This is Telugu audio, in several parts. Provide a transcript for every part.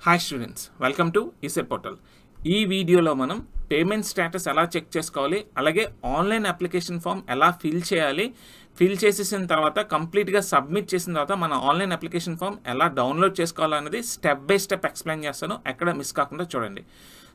Hi students, welcome to ECET portal. ఈ వీడియోలో మనం పేమెంట్ స్టేటస్ ఎలా చెక్ చేసుకోవాలి, అలాగే ఆన్లైన్ అప్లికేషన్ ఫామ్ ఎలా ఫిల్ చేయాలి, ఫిల్ చేసేసిన తర్వాత కంప్లీట్గా సబ్మిట్ చేసిన తర్వాత మన ఆన్లైన్ అప్లికేషన్ ఫామ్ ఎలా డౌన్లోడ్ చేసుకోవాలనేది స్టెప్ బై స్టెప్ ఎక్స్ప్లెయిన్ చేస్తాను. ఎక్కడ మిస్ కాకుండా చూడండి.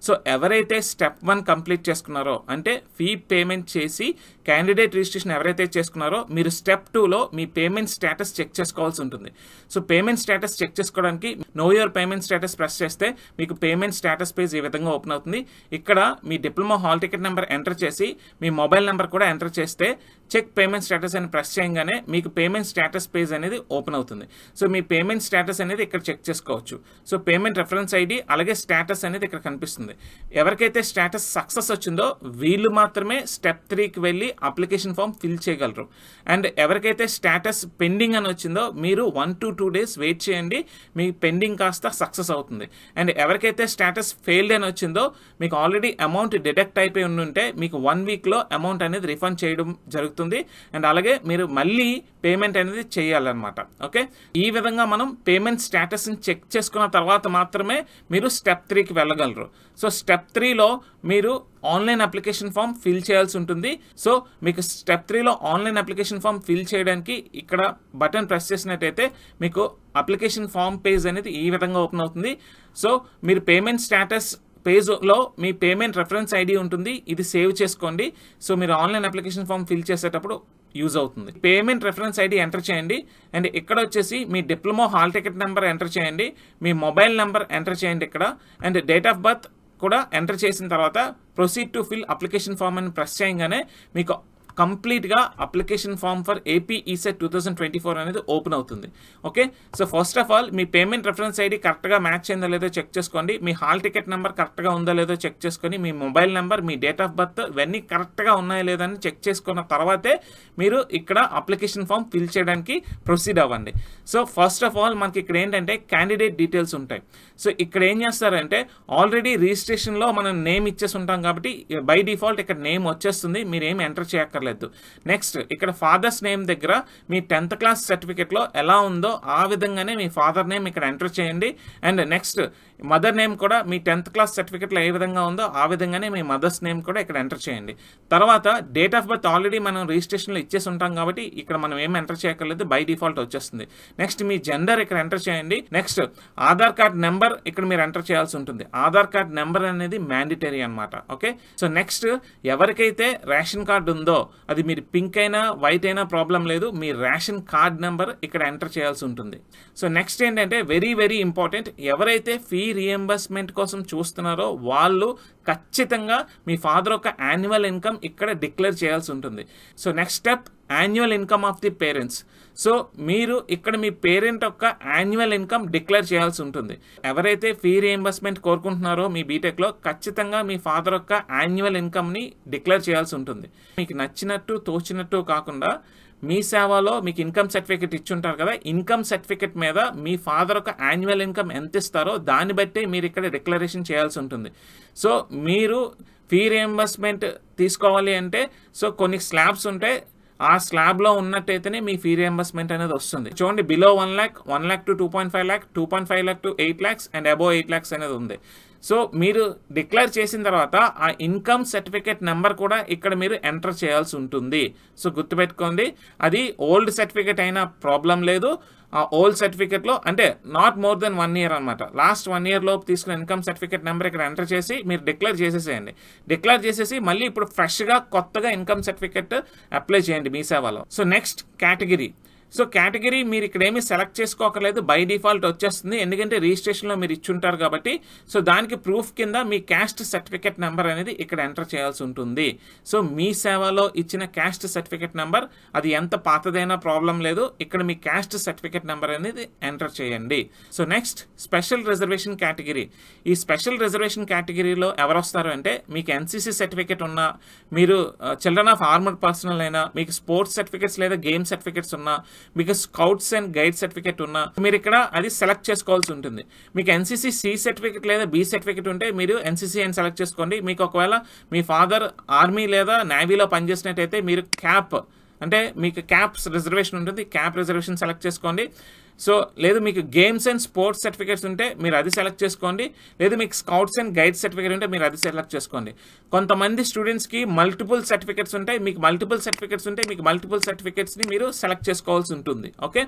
సో ఎవరైతే స్టెప్ 1 కంప్లీట్ చేసుకున్నారో, అంటే ఫీ పేమెంట్ చేసి క్యాండిడేట్ రిజిస్ట్రేషన్ ఎవరైతే చేసుకున్నారో, మీరు స్టెప్ 2లో మీ పేమెంట్ స్టేటస్ చెక్ చేసుకోవాల్సి ఉంటుంది. సో పేమెంట్ స్టేటస్ చెక్ చేసుకోవడానికి know your payment status press చేస్తే మీకు పేమెంట్ స్టేటస్ పేజ్ ఈ విధంగా ఓపెన్ అవుతుంది. ఇక్కడ మీ diploma hall ticket number enter చేసి మీ మొబైల్ నెంబర్ కూడా ఎంటర్ చేస్తే చెక్ పేమెంట్ స్టేటస్ అని ప్రెస్ చేయగానే మీకు పేమెంట్ స్టేటస్ పేజ్ అనేది ఓపెన్ అవుతుంది. సో మీ పేమెంట్ స్టేటస్ అనేది ఇక్కడ చెక్ చేసుకోవచ్చు. సో పేమెంట్ రెఫరెన్స్ ఐడి అలాగే స్టేటస్ అనేది ఇక్కడ కనిపిస్తుంది. ఎవరికైతే స్టేటస్ సక్సెస్ వచ్చిందో వీళ్ళు మాత్రమే స్టెప్ 3కి వెళ్ళి అప్లికేషన్ ఫామ్ ఫిల్ చేయగలరు. అండ్ ఎవరికైతే స్టేటస్ పెండింగ్ అని వచ్చిందో మీరు 1 to 2 days వెయిట్ చేయండి, మీ పెండింగ్ కాస్త సక్సెస్ అవుతుంది. అండ్ ఎవరికైతే స్టేటస్ ఫెయిల్డ్ అని వచ్చిందో మీకు ఆల్రెడీ అమౌంట్ డిడక్ట్ అయిపోయి ఉంటే మీకు 1 weekలో అమౌంట్ అనేది రిఫండ్ చేయడం జరుగుతుంది. అండ్ అలాగే మీరు మళ్ళీ పేమెంట్ అనేది చేయాలన్నమాట. ఓకే, ఈ విధంగా మనం పేమెంట్ స్టేటస్ని చెక్ చేసుకున్న తర్వాత మాత్రమే మీరు స్టెప్ 3కి వెళ్ళగలరు. సో స్టెప్ 3లో మీరు ఆన్లైన్ అప్లికేషన్ ఫామ్ ఫిల్ చేయాల్సి ఉంటుంది. సో మీకు స్టెప్ 3లో ఆన్లైన్ అప్లికేషన్ ఫామ్ ఫిల్ చేయడానికి ఇక్కడ బటన్ ప్రెస్ చేసినట్టయితే మీకు అప్లికేషన్ ఫామ్ పేజ్ అనేది ఈ విధంగా ఓపెన్ అవుతుంది. సో మీరు పేమెంట్ స్టేటస్ పేజ్లో మీ పేమెంట్ రెఫరెన్స్ ఐడి ఉంటుంది, ఇది సేవ్ చేసుకోండి. సో మీరు ఆన్లైన్ అప్లికేషన్ ఫామ్ ఫిల్ చేసేటప్పుడు యూజ్ అవుతుంది. పేమెంట్ రెఫరెన్స్ ఐడి ఎంటర్ చేయండి. అండ్ ఇక్కడ వచ్చేసి మీ diploma hall ticket number enter చేయండి, మీ మొబైల్ నెంబర్ ఎంటర్ చేయండి ఇక్కడ, అండ్ డేట్ ఆఫ్ బర్త్ కూడా ఎంటర్ చేసిన తర్వాత proceed to fill application form అని ప్రెస్ చేయగానే మీకు కంప్లీట్గా application form for AP ECET 2024 అనేది ఓపెన్ అవుతుంది. Okay, so first of all మీ పేమెంట్ రెఫరెన్స్ ఐడి కరెక్ట్గా మ్యాచ్ అయిందో లేదో చెక్ చేసుకోండి, మీ హాల్ టికెట్ నెంబర్ కరెక్ట్గా ఉందో లేదో చెక్ చేసుకొని, మీ మొబైల్ నెంబర్, మీ డేట్ ఆఫ్ బర్త్ ఇవన్నీ కరెక్ట్గా ఉన్నాయో లేదని చెక్ చేసుకున్న తర్వాతే మీరు ఇక్కడ అప్లికేషన్ ఫామ్ ఫిల్ చేయడానికి ప్రొసీడ్ అవ్వండి. సో ఫస్ట్ ఆఫ్ ఆల్ మనకి ఇక్కడ ఏంటంటే క్యాండిడేట్ డీటెయిల్స్ ఉంటాయి. సో ఇక్కడ ఏం చేస్తారంటే ఆల్రెడీ రిజిస్ట్రేషన్లో మనం నేమ్ ఇచ్చేసి ఉంటాం కాబట్టి బై డిఫాల్ట్ ఇక్కడ నేమ్ వచ్చేస్తుంది, మీరు ఏం ఎంటర్ చేయక్కర్లేదు. నెక్స్ట్ ఇక్కడ ఫాదర్స్ నేమ్ దగ్గర మీ 10th క్లాస్ సర్టిఫికేట్లో ఎలా ఉందో ఆ విధంగానే మీ ఫాదర్ నేమ్ ఇక్కడ ఎంటర్ చేయండి. అండ్ నెక్స్ట్ మదర్ నేమ్ కూడా మీ 10th క్లాస్ సర్టిఫికేట్లో ఏ విధంగా ఉందో ఆ విధంగానే మీ మదర్స్ నేమ్ కూడా ఇక్కడ ఎంటర్ చేయండి. తర్వాత డేట్ ఆఫ్ బర్త్ ఆల్రెడీ మనం రిజిస్ట్రేషన్లో ఇచ్చేసి ఉంటాం కాబట్టి ఇక్కడ మనం ఏం ఎంటర్ చేయక్కర్లేదు, బై డిఫాల్ట్ వచ్చేస్తుంది. నెక్స్ట్ మీ జెండర్ ఇక్కడ ఎంటర్ చేయండి. నెక్స్ట్ ఆధార్ కార్డ్ నెంబర్ ఇక్కడ మీరు ఎంటర్ చేయాల్సి ఉంటుంది. ఆధార్ కార్డ్ నెంబర్ అనేది మ్యాండేటరీ అనమాట. ఓకే, సో నెక్స్ట్ ఎవరికైతే రేషన్ కార్డు ఉందో అది మీరు పింక్ అయినా వైట్ అయినా ప్రాబ్లం లేదు, మీ రేషన్ కార్డ్ నెంబర్ ఇక్కడ ఎంటర్ చేయాల్సి ఉంటుంది. సో నెక్స్ట్ ఏంటంటే వెరీ వెరీ ఇంపార్టెంట్, ఎవరైతే ఫీ రియంబర్స్మెంట్ కోసం చూస్తున్నారో వాళ్ళు ఖచ్చితంగా మీ ఫాదర్ యొక్క యాన్యువల్ ఇన్కమ్ ఇక్కడ డిక్లేర్ చేయాల్సి ఉంటుంది. So next step annual income of the parents. So మీరు ఇక్కడ మీ పేరెంట్ యొక్క యాన్యువల్ ఇన్కమ్ డిక్లేర్ చేయాల్సి ఉంటుంది. ఎవరైతే ఫీ రియంబర్స్మెంట్ కోరుకుంటున్నారో మీ బీటెక్లో ఖచ్చితంగా మీ ఫాదర్ యొక్క యాన్యువల్ ఇన్కమ్ని డిక్లేర్ చేయాల్సి ఉంటుంది. మీకు నచ్చినట్టు తోచినట్టు కాకుండా మీ సేవలో మీకు ఇన్కమ్ సర్టిఫికేట్ ఇచ్చుంటారు కదా, ఇన్కమ్ సర్టిఫికేట్ మీద మీ ఫాదర్ యొక్క యాన్యువల్ ఇన్కమ్ ఎంత ఇస్తారో దాన్ని బట్టి మీరు ఇక్కడ డిక్లరేషన్ చేయాల్సి ఉంటుంది. సో మీరు ఫీ రియంబర్స్మెంట్ తీసుకోవాలి అంటే సో కొన్ని స్లాబ్స్ ఉంటాయి, ఆ స్లాబ్లో ఉన్నట్టయితేనే మీ ఫీ రియంబర్స్మెంట్ అనేది వస్తుంది. చూడండి, below 1 lakh, 1 lakh to 2.5 lakh, 2.5 lakh to 8 lakhs and above 8 lakhs అనేది ఉంది. సో మీరు డిక్లేర్ చేసిన తర్వాత ఆ ఇన్కమ్ సర్టిఫికేట్ నెంబర్ కూడా ఇక్కడ మీరు ఎంటర్ చేయాల్సి ఉంటుంది. సో గుర్తుపెట్టుకోండి, అది ఓల్డ్ సర్టిఫికేట్ అయినా ప్రాబ్లం లేదు. ఆ ఓల్డ్ సర్టిఫికేట్లో అంటే నాట్ మోర్ దెన్ 1 year అనమాట, లాస్ట్ 1 year లోపు తీసుకున్న ఇన్కమ్ సర్టిఫికేట్ నెంబర్ ఇక్కడ ఎంటర్ చేసి మీరు డిక్లేర్ చేసేసేయండి. డిక్లేర్ చేసేసి మళ్ళీ ఇప్పుడు ఫ్రెష్గా కొత్తగా ఇన్కమ్ సర్టిఫికేట్ అప్లై చేయండి మీ సేవలో. So next category. So category మీరు ఇక్కడ ఏమీ సెలెక్ట్ చేసుకోకర్లేదు, బై డిఫాల్ట్ వచ్చేస్తుంది, ఎందుకంటే రిజిస్ట్రేషన్లో మీరు ఇచ్చుంటారు కాబట్టి. సో దానికి ప్రూఫ్ కింద మీ క్యాస్ట్ సర్టిఫికేట్ నెంబర్ అనేది ఇక్కడ ఎంటర్ చేయాల్సి ఉంటుంది. సో మీ సేవలో ఇచ్చిన క్యాస్ట్ సర్టిఫికేట్ నెంబర్ అది ఎంత పాతదైనా ప్రాబ్లం లేదు, ఇక్కడ మీ క్యాస్ట్ సర్టిఫికేట్ నెంబర్ అనేది ఎంటర్ చేయండి. So next special reservation category. ఈ స్పెషల్ రిజర్వేషన్ కేటగిరీలో ఎవరు వస్తారు అంటే మీకు ఎన్సీసీ సర్టిఫికేట్ ఉన్నా, మీరు చిల్డ్రన్ ఆఫ్ ఆర్మర్డ్ పర్సనల్ అయినా, మీకు స్పోర్ట్స్ సర్టిఫికేట్స్ లేదా గేమ్ సర్టిఫికేట్స్ ఉన్నా, మీకు స్కౌట్స్ అండ్ గైడ్ సర్టిఫికేట్ ఉన్నా మీరు ఇక్కడ అది సెలెక్ట్ చేసుకోవాల్సి ఉంటుంది. మీకు ఎన్సీసీ సి సర్టిఫికేట్ లేదా బి సర్టిఫికేట్ ఉంటే మీరు ఎన్సీసీ అని సెలెక్ట్ చేసుకోండి. మీకు ఒకవేళ మీ ఫాదర్ ఆర్మీ లేదా నేవీలో పనిచేసినట్టయితే మీరు క్యాప్ అంటే మీకు క్యాప్స్ రిజర్వేషన్ ఉంటుంది, క్యాప్ రిజర్వేషన్ సెలెక్ట్ చేసుకోండి. సో లేదు మీకు గేమ్స్ అండ్ స్పోర్ట్స్ సర్టిఫికేట్స్ ఉంటే మీరు అది సెలెక్ట్ చేసుకోండి, లేదు మీకు స్కౌట్స్ అండ్ గైడ్స్ సర్టిఫికేట్ ఉంటే మీరు అది సెలెక్ట్ చేసుకోండి. కొంతమంది స్టూడెంట్స్కి మల్టిపుల్ సర్టిఫికేట్స్ ఉంటాయి, మీకు మల్టిపుల్ సర్టిఫికేట్స్ని మీరు సెలెక్ట్ చేసుకోవాల్సి ఉంటుంది. ఓకే,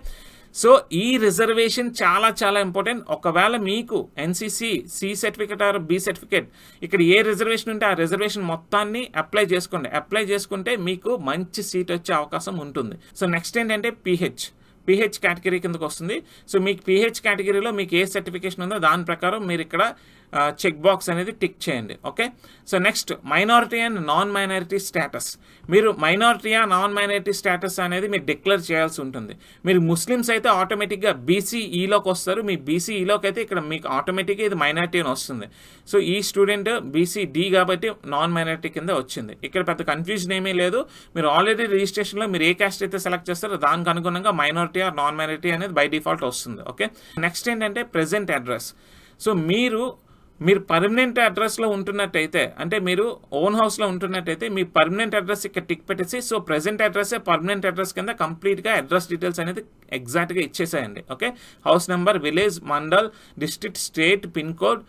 సో ఈ రిజర్వేషన్ చాలా చాలా ఇంపార్టెంట్. ఒకవేళ మీకు NCC C certificate or B certificate ఇక్కడ ఏ రిజర్వేషన్ ఉంటే ఆ రిజర్వేషన్ మొత్తాన్ని అప్లై చేసుకోండి. అప్లై చేసుకుంటే మీకు మంచి సీట్ వచ్చే అవకాశం ఉంటుంది. సో నెక్స్ట్ ఏంటంటే పిహెచ్ కేటగిరీ కిందకు వస్తుంది. సో మీకు పిహెచ్ కేటగిరీలో మీకు ఏ సర్టిఫికేషన్ ఉందో దాని ప్రకారం మీరు ఇక్కడ చెక్ బాక్స్ అనేది టిక్ చేయండి. Okay, so next minority and non minority status. మీరు మైనారిటీయా నాన్ మైనారిటీ స్టేటస్ అనేది మీరు డిక్లేర్ చేయాల్సి ఉంటుంది. మీరు ముస్లిమ్స్ అయితే ఆటోమేటిక్గా బీసీఈలోకి వస్తారు. మీ బీసీఈలోకి అయితే ఇక్కడ మీకు ఆటోమేటిక్గా ఇది మైనారిటీ అని వస్తుంది. సో ఈ స్టూడెంట్ బీసీడీ కాబట్టి నాన్ మైనారిటీ కింద వచ్చింది. ఇక్కడ పెద్ద కన్ఫ్యూజన్ ఏమీ లేదు. మీరు ఆల్రెడీ రిజిస్ట్రేషన్లో మీరు ఏ క్యాస్ట్ అయితే సెలెక్ట్ చేస్తారో దానికి అనుగుణంగా మైనారిటీ ఆర్ నాన్ మైనారిటీ అనేది బై డిఫాల్ట్ వస్తుంది. ఓకే, నెక్స్ట్ ఏంటంటే ప్రెజెంట్ అడ్రస్. సో మీరు పర్మనెంట్ అడ్రస్లో ఉంటున్నట్టయితే, అంటే మీరు ఓన్ హౌస్లో ఉంటున్నట్టయితే మీ పర్మనెంట్ అడ్రస్ ఇక్కడ టిక్ పెట్టేసి సో ప్రెజెంట్ అడ్రస్సే పర్మనెంట్ అడ్రస్ కింద కంప్లీట్గా అడ్రస్ డీటెయిల్స్ అనేది ఎగ్జాక్ట్గా ఇచ్చేసేయండి. Okay, house number, village, mandal, district, state, pin code,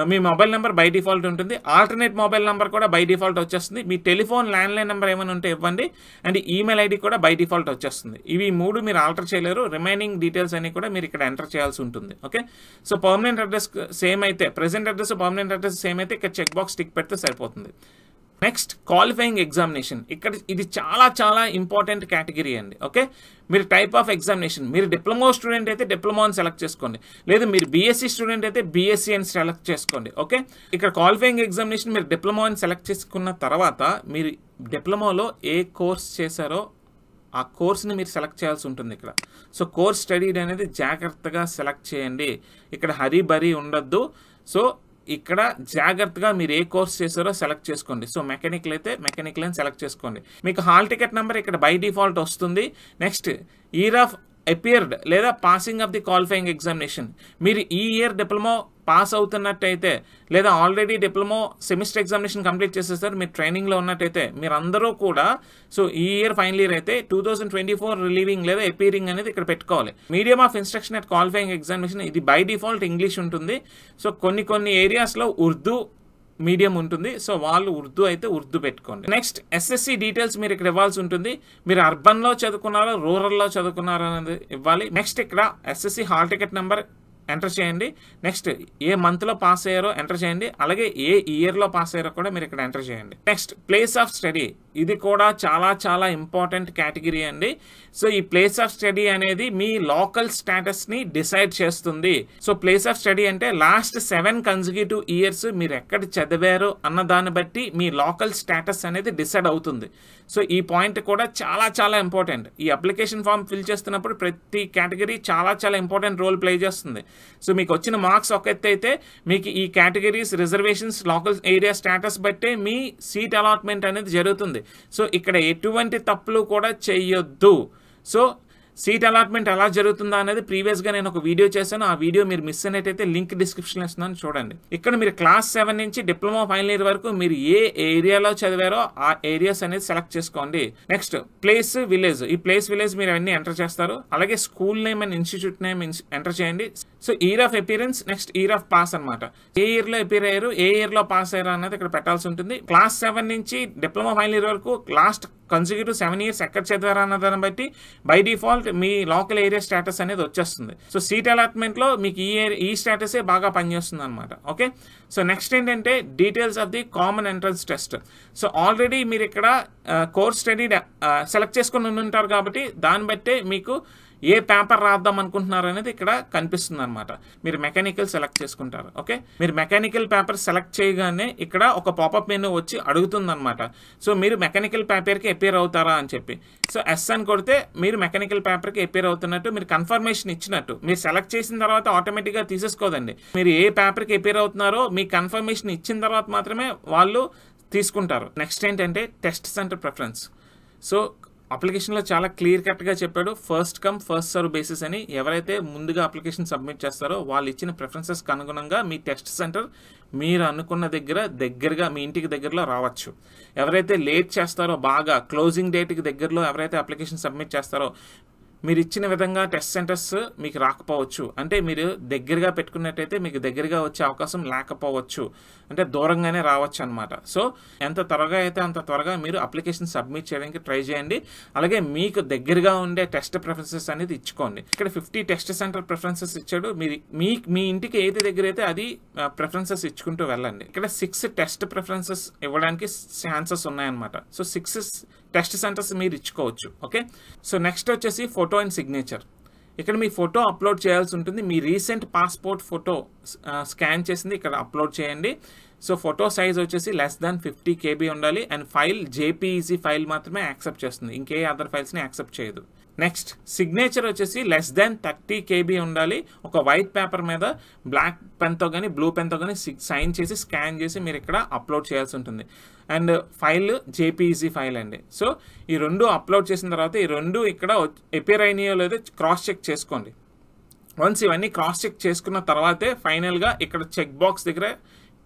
me mobile number by default ఉంటుంది. ఆల్టర్నేట్ మొబైల్ నెంబర్ కూడా బై డిఫాల్ట్ వచ్చేస్తుంది. మీ టెలిఫోన్ ల్యాండ్లైన్ నెంబర్ ఏమైనా ఉంటే ఇవ్వండి, అండ్ ఈమెయిల్ ఐడి కూడా బై డిఫాల్ట్ వచ్చేస్తుంది. ఇవి 3 మీరు ఆల్టర్ చేయలేరు. రిమైనింగ్ డీటెయిల్స్ అన్ని కూడా మీరు ఇక్కడ ఎంటర్ చేయాల్సి ఉంటుంది. Okay, so permanent address same అయితే, present address permanent address same అయితే ఇక్కడ చెక్ బాక్స్ టిక్ పెడితే సరిపోతుంది. Next qualifying examination. ఇక్కడ ఇది చాలా చాలా ఇంపార్టెంట్ కేటగిరీ అండి. ఓకే, మీరు టైప్ ఆఫ్ ఎగ్జామినేషన్, మీరు డిప్లొమా స్టూడెంట్ అయితే డిప్లొమా అని సెలెక్ట్ చేసుకోండి, లేదు మీరు బీఎస్సీ స్టూడెంట్ అయితే బీఎస్సీ అని సెలెక్ట్ చేసుకోండి. ఓకే, ఇక్కడ క్వాలిఫైయింగ్ ఎగ్జామినేషన్ మీరు డిప్లొమా అని సెలెక్ట్ చేసుకున్న తర్వాత మీరు డిప్లొమాలో ఏ కోర్స్ చేశారో ఆ కోర్స్ని మీరు సెలెక్ట్ చేయాల్సి ఉంటుంది ఇక్కడ. సో కోర్స్ స్టడీడ్ అనేది జాగ్రత్తగా సెలెక్ట్ చేయండి. ఇక్కడ హరీ ఉండొద్దు. సో ఇక్కడ జాగ్రత్తగా మీరు ఏ కోర్స్ చేశారో సెలెక్ట్ చేసుకోండి. సో మెకానికల్ అయితే మెకానికల్ అని సెలెక్ట్ చేసుకోండి. మీకు హాల్ టికెట్ నెంబర్ ఇక్కడ బై డిఫాల్ట్ వస్తుంది. నెక్స్ట్ ఇయర్ ఆఫ్ అపియర్డ్ లేదా passing of the qualifying examination. మీరు ఈ ఇయర్ డిప్లొమా పాస్ అవుతున్నట్టయితే లేదా already diploma semester examination complete చేసేస్తారు, మీరు ట్రైనింగ్లో ఉన్నట్టయితే మీరందరూ కూడా సో ఈ ఇయర్ ఫైనల్ ఇయర్ అయితే 2024 రిలీవింగ్ లేదా అపీరింగ్ అనేది ఇక్కడ పెట్టుకోవాలి. Medium of instruction at qualifying examination ఇది బై డిఫాల్ట్ ఇంగ్లీష్ ఉంటుంది. సో కొన్ని ఏరియాస్లో ఉర్దూ మీడియం ఉంటుంది. సో వాళ్ళు ఉర్దూ అయితే ఉర్దూ పెట్టుకోండి. నెక్స్ట్ ఎస్ఎస్సి డీటెయిల్స్ మీరు ఇక్కడ ఇవ్వాల్సి ఉంటుంది. మీరు అర్బన్లో చదువుకున్నారో రూరల్లో చదువుకున్నారో అనేది ఇవ్వాలి. నెక్స్ట్ ఇక్కడ SSC hall ticket number enter చేయండి. నెక్స్ట్ ఏ మంత్లో పాస్ అయ్యారో ఎంటర్ చేయండి, అలాగే ఏ ఇయర్లో పాస్ అయ్యారో కూడా మీరు ఇక్కడ ఎంటర్ చేయండి. Next place of study. ఇది కూడా చాలా చాలా ఇంపార్టెంట్ కేటగిరీ అండి. సో ఈ ప్లేస్ ఆఫ్ స్టడీ అనేది మీ లోకల్ స్టేటస్ని డిసైడ్ చేస్తుంది. సో ప్లేస్ ఆఫ్ స్టడీ అంటే లాస్ట్ 7 కన్సిక్యూటివ్ ఇయర్స్ మీరు ఎక్కడ చదివారు అన్న దాన్ని బట్టి మీ లోకల్ స్టేటస్ అనేది డిసైడ్ అవుతుంది. సో ఈ పాయింట్ కూడా చాలా చాలా ఇంపార్టెంట్. ఈ అప్లికేషన్ ఫామ్ ఫిల్ చేస్తున్నప్పుడు ప్రతి కేటగిరీ చాలా చాలా ఇంపార్టెంట్ రోల్ ప్లే చేస్తుంది. సో మీకు వచ్చిన మార్క్స్ ఒక ఎత్తు అయితే మీకు ఈ categories reservations local area status బట్టే మీ సీట్ అలాట్మెంట్ అనేది జరుగుతుంది. సో ఇక్కడ ఎటువంటి తప్పులు కూడా చేయొద్దు. సో సీట్ అలాట్మెంట్ ఎలా జరుగుతుందా అనేది ప్రీవియస్గా నేను ఒక వీడియో చేశాను. ఆ వీడియో మీరు మిస్ అయినట్టయితే లింక్ డిస్క్రిప్షన్లో ఇస్తున్నాను, చూడండి. ఇక్కడ మీరు క్లాస్ 7 నుంచి డిప్లొమా ఫైనల్ ఇయర్ వరకు మీరు ఏ ఏరియాలో చదివారో ఆ ఏరియాస్ అనేది సెలెక్ట్ చేసుకోండి. Next place, village. ఈ ప్లేస్, విలేజ్ మీరు అన్ని ఎంటర్ చేస్తారు. అలాగే school name and institute name enter చేయండి. So year of appearance, next year of pass అనమాట. ఏ ఇయర్లో అపీర్ అయ్యారు, ఏ ఇయర్లో పాస్ అయ్యారు అనేది ఇక్కడ పెట్టాల్సి ఉంటుంది. క్లాస్ 7 నుంచి డిప్లొమా ఫైనల్ ఇయర్ వరకు లాస్ట్ కన్సిక్యూటివ్ 7 ఇయర్స్ ఎక్కడ చదివారు అన్న దాన్ని బట్టి by default me local area status అనేది వచ్చేస్తుంది. సో సీట్ అలాట్మెంట్లో మీకు ఈ స్టేటసే బాగా పనిచేస్తుంది అనమాట. ఓకే, సో నెక్స్ట్ ఏంటంటే details of the common entrance test. So already మీరు ఇక్కడ కోర్స్ స్టడీ సెలెక్ట్ చేసుకుని ఉంటారు కాబట్టి దాన్ని బట్టే మీకు ఏ పేపర్ రాద్దాం అనుకుంటున్నారు అనేది ఇక్కడ కనిపిస్తుంది అనమాట. మీరు మెకానికల్ సెలెక్ట్ చేసుకుంటారు. ఓకే, మీరు మెకానికల్ పేపర్ సెలెక్ట్ చేయగానే ఇక్కడ ఒక పాపప్ మెనూ వచ్చి అడుగుతుంది అనమాట. సో మీరు మెకానికల్ పేపర్కి అపేర్ అవుతారా అని చెప్పి. సో ఎస్ అని కొడితే మీరు మెకానికల్ పేపర్కి అపేర్ అవుతున్నట్టు, మీరు కన్ఫర్మేషన్ ఇచ్చినట్టు. మీరు సెలెక్ట్ చేసిన తర్వాత ఆటోమేటిక్గా తీసేసుకోదండి. మీరు ఏ పేపర్కి అపేర్ అవుతున్నారో మీ కన్ఫర్మేషన్ ఇచ్చిన తర్వాత మాత్రమే వాళ్ళు తీసుకుంటారు. నెక్స్ట్ ఏంటంటే టెస్ట్ సెంటర్ ప్రిఫరెన్స్. సో అప్లికేషన్లో చాలా క్లియర్ కట్గా చెప్పాడు, first come first serve basis అని. ఎవరైతే ముందుగా అప్లికేషన్ సబ్మిట్ చేస్తారో వాళ్ళు ఇచ్చిన ప్రిఫరెన్సెస్కి అనుగుణంగా మీ టెస్ట్ సెంటర్ మీరు అనుకున్న దగ్గరగా మీ ఇంటికి దగ్గరలో రావచ్చు. ఎవరైతే లేట్ చేస్తారో బాగా క్లోజింగ్ డేట్కి దగ్గరలో ఎవరైతే అప్లికేషన్ సబ్మిట్ చేస్తారో మీరు ఇచ్చిన విధంగా టెస్ట్ సెంటర్స్ మీకు రాకపోవచ్చు, అంటే మీరు దగ్గరగా పెట్టుకున్నట్టయితే మీకు దగ్గరగా వచ్చే అవకాశం లేకపోవచ్చు, అంటే దూరంగానే రావచ్చు అనమాట. సో ఎంత త్వరగా అయితే అంత త్వరగా మీరు అప్లికేషన్ సబ్మిట్ చేయడానికి ట్రై చేయండి. అలాగే మీకు దగ్గరగా ఉండే టెస్ట్ ప్రిఫరెన్సెస్ అనేది ఇచ్చుకోండి. ఇక్కడ 50 టెస్ట్ సెంటర్ ప్రిఫరెన్సెస్ ఇచ్చాడు. మీ ఇంటికి ఏది దగ్గర అయితే అది ప్రిఫరెన్సెస్ ఇచ్చుకుంటూ వెళ్ళండి. ఇక్కడ 6 టెస్ట్ ప్రిఫరెన్సెస్ ఇవ్వడానికి ఛాన్సెస్ ఉన్నాయన్నమాట. సో 6 టెస్ట్ సెంటర్స్ మీరు ఇచ్చుకోవచ్చు. ఓకే, సో నెక్స్ట్ వచ్చేసి ఫోటో అండ్ సిగ్నేచర్. ఇక్కడ మీ ఫోటో అప్లోడ్ చేయాల్సి ఉంటుంది. మీ రీసెంట్ పాస్పోర్ట్ ఫోటో స్కాన్ చేసింది ఇక్కడ అప్లోడ్ చేయండి. సో ఫోటో సైజ్ వచ్చేసి <50 KB ఉండాలి. అండ్ ఫైల్ JPEG ఫైల్ మాత్రమే యాక్సెప్ట్ చేస్తుంది, ఇంకే అదర్ ఫైల్స్ని యాక్సెప్ట్ చేయదు. నెక్స్ట్ సిగ్నేచర్ వచ్చేసి <30 KB ఉండాలి. ఒక వైట్ పేపర్ మీద బ్లాక్ పెన్తో కానీ బ్లూ పెన్తో కానీ సైన్ చేసి స్కాన్ చేసి మీరు ఇక్కడ అప్లోడ్ చేయాల్సి ఉంటుంది. అండ్ ఫైల్ JPEG ఫైల్ అండి. సో ఈ రెండు అప్లోడ్ చేసిన తర్వాత ఈ రెండు ఇక్కడ అపియర్ అయినాయో లేదో క్రాస్ చెక్ చేసుకోండి. వన్స్ ఇవన్నీ క్రాస్ చెక్ చేసుకున్న తర్వాతే ఫైనల్గా ఇక్కడ చెక్ బాక్స్ దగ్గర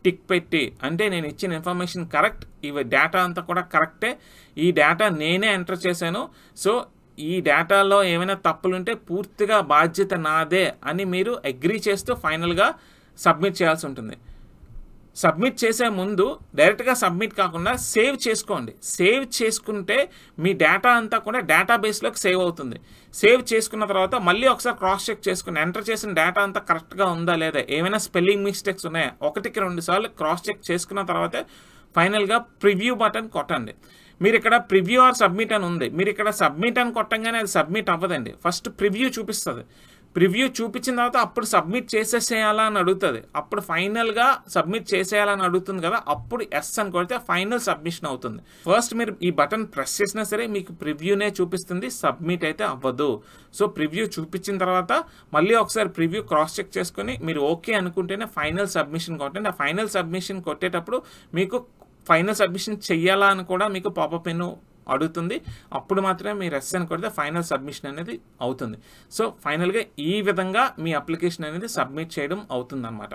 టిక్ పెట్టి, అంటే నేను ఇచ్చిన ఇన్ఫర్మేషన్ కరెక్ట్, ఇవి డేటా అంతా కూడా కరెక్టే, ఈ డేటా నేనే ఎంటర్ చేశాను, సో ఈ డేటాలో ఏమైనా తప్పులుంటే పూర్తిగా బాధ్యత నాదే అని మీరు అగ్రీ చేస్తూ ఫైనల్గా సబ్మిట్ చేయాల్సి ఉంటుంది. సబ్మిట్ చేసే ముందు డైరెక్ట్గా సబ్మిట్ కాకుండా సేవ్ చేసుకోండి. సేవ్ చేసుకుంటే మీ డేటా అంతా కూడా డేటాబేస్లోకి సేవ్ అవుతుంది. సేవ్ చేసుకున్న తర్వాత మళ్ళీ ఒకసారి క్రాస్ చెక్ చేసుకుని ఎంటర్ చేసిన డేటా అంతా కరెక్ట్గా ఉందా లేదా, ఏమైనా స్పెల్లింగ్ మిస్టేక్స్ ఉన్నాయా, 1కి 2 సార్లు క్రాస్ చెక్ చేసుకున్న తర్వాతే ఫైనల్గా ప్రివ్యూ బటన్ కొట్టండి. మీరు ఇక్కడ ప్రివ్యూ ఆర్ సబ్మిట్ అని ఉంది. మీరు ఇక్కడ సబ్మిట్ అని కొట్టంగానే అది సబ్మిట్ అవ్వదండి. ఫస్ట్ ప్రివ్యూ చూపిస్తుంది. ప్రివ్యూ చూపించిన తర్వాత అప్పుడు సబ్మిట్ చేసేసేయాలా అని అడుగుతుంది. అప్పుడు ఫైనల్గా సబ్మిట్ చేసేయాలని అడుగుతుంది కదా, అప్పుడు ఎస్ అని కొడితే ఫైనల్ సబ్మిషన్ అవుతుంది. ఫస్ట్ మీరు ఈ బటన్ ప్రెస్ చేసినా సరే మీకు ప్రివ్యూనే చూపిస్తుంది, సబ్మిట్ అయితే అవ్వదు. సో ప్రివ్యూ చూపించిన తర్వాత మళ్ళీ ఒకసారి ప్రివ్యూ క్రాస్ చెక్ చేసుకుని మీరు ఓకే అనుకుంటేనే ఫైనల్ సబ్మిషన్ కొట్టండి. ఆ ఫైనల్ సబ్మిషన్ కొట్టేటప్పుడు మీకు ఫైనల్ సబ్మిషన్ చెయ్యాలా అని కూడా మీకు పాపప్ మెనూ అడుగుతుంది. అప్పుడు మాత్రమే మీరు ఎస్ అని కొడితే ఫైనల్ సబ్మిషన్ అనేది అవుతుంది. సో ఫైనల్గా ఈ విధంగా మీ అప్లికేషన్ అనేది సబ్మిట్ చేయడం అవుతుంది అనమాట.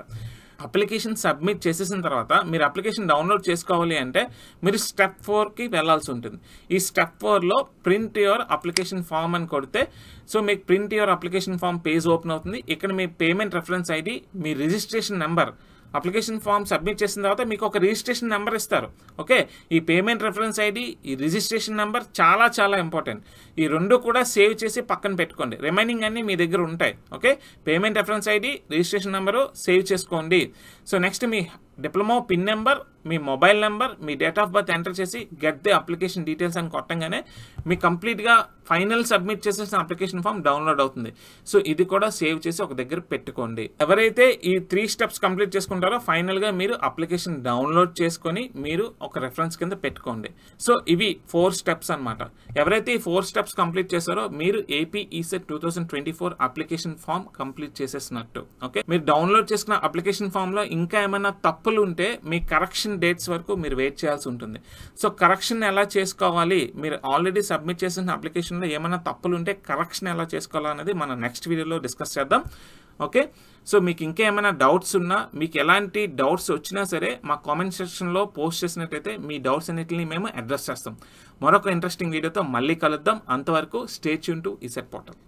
అప్లికేషన్ సబ్మిట్ చేసేసిన తర్వాత మీరు అప్లికేషన్ డౌన్లోడ్ చేసుకోవాలి అంటే మీరు స్టెప్ 4కి వెళ్ళాల్సి ఉంటుంది. ఈ స్టెప్ 4లో ప్రింట్ యువర్ అప్లికేషన్ ఫామ్ అని కొడితే సో మీకు print your application form page open అవుతుంది. ఇక్కడ మీ పేమెంట్ రెఫరెన్స్ ఐడి, మీ registration number, application form submit చేసిన తర్వాత మీకు ఒక రిజిస్ట్రేషన్ నెంబర్ ఇస్తారు. ఓకే, ఈ పేమెంట్ రెఫరెన్స్ ఐడి, ఈ రిజిస్ట్రేషన్ నెంబర్ చాలా చాలా ఇంపార్టెంట్. ఈ రెండు కూడా సేవ్ చేసి పక్కన పెట్టుకోండి. రిమైనింగ్ అన్నీ మీ దగ్గర ఉంటాయి. Okay, payment reference ID, registration number save చేసుకోండి. సో నెక్స్ట్ మీ డిప్లొమా పిన్ నెంబర్, మీ మొబైల్ నెంబర్, మీ డేట్ ఆఫ్ బర్త్ ఎంటర్ చేసి గెట్ ది అప్లికేషన్ డీటెయిల్స్ అని కొట్టంగానే మీ కంప్లీట్గా ఫైనల్ సబ్మిట్ చేసేసిన అప్లికేషన్ ఫామ్ డౌన్లోడ్ అవుతుంది. సో ఇది కూడా సేవ్ చేసి ఒక దగ్గర పెట్టుకోండి. ఎవరైతే ఈ 3 స్టెప్స్ కంప్లీట్ చేసుకుంటారో ఫైనల్గా మీరు అప్లికేషన్ డౌన్లోడ్ చేసుకొని మీరు ఒక రెఫరెన్స్ కింద పెట్టుకోండి. సో ఇవి 4 స్టెప్స్ అనమాట. ఎవరైతే ఈ 4 స్టెప్స్ కంప్లీట్ చేశారో మీరు AP ECET 2024 application form complete చేసేసినట్టు. ఓకే, మీరు డౌన్లోడ్ చేసుకున్న అప్లికేషన్ ఫామ్లో ఇంకా ఏమైనా తప్పులు ఉంటే మీ కరెక్షన్ డేట్స్ వరకు మీరు వెయిట్ చేయాల్సి ఉంటుంది. సో కరెక్షన్ ఎలా చేసుకోవాలి, మీరు ఆల్రెడీ సబ్మిట్ చేసిన అప్లికేషన్లో ఏమైనా తప్పులు ఉంటే కరెక్షన్ ఎలా చేసుకోవాలనేది మనం నెక్స్ట్ వీడియోలో డిస్కస్ చేద్దాం. ఓకే, సో మీకు ఇంకా ఏమైనా డౌట్స్ ఉన్నా, మీకు ఎలాంటి డౌట్స్ వచ్చినా సరే మా కామెంట్ సెక్షన్లో పోస్ట్ చేసినట్టయితే మీ డౌట్స్ అన్నిటిని మేము అడ్రస్ చేస్తాం. మరొక ఇంట్రెస్టింగ్ వీడియోతో మళ్ళీ కలుద్దాం. అంతవరకు stay tune to ECET portal.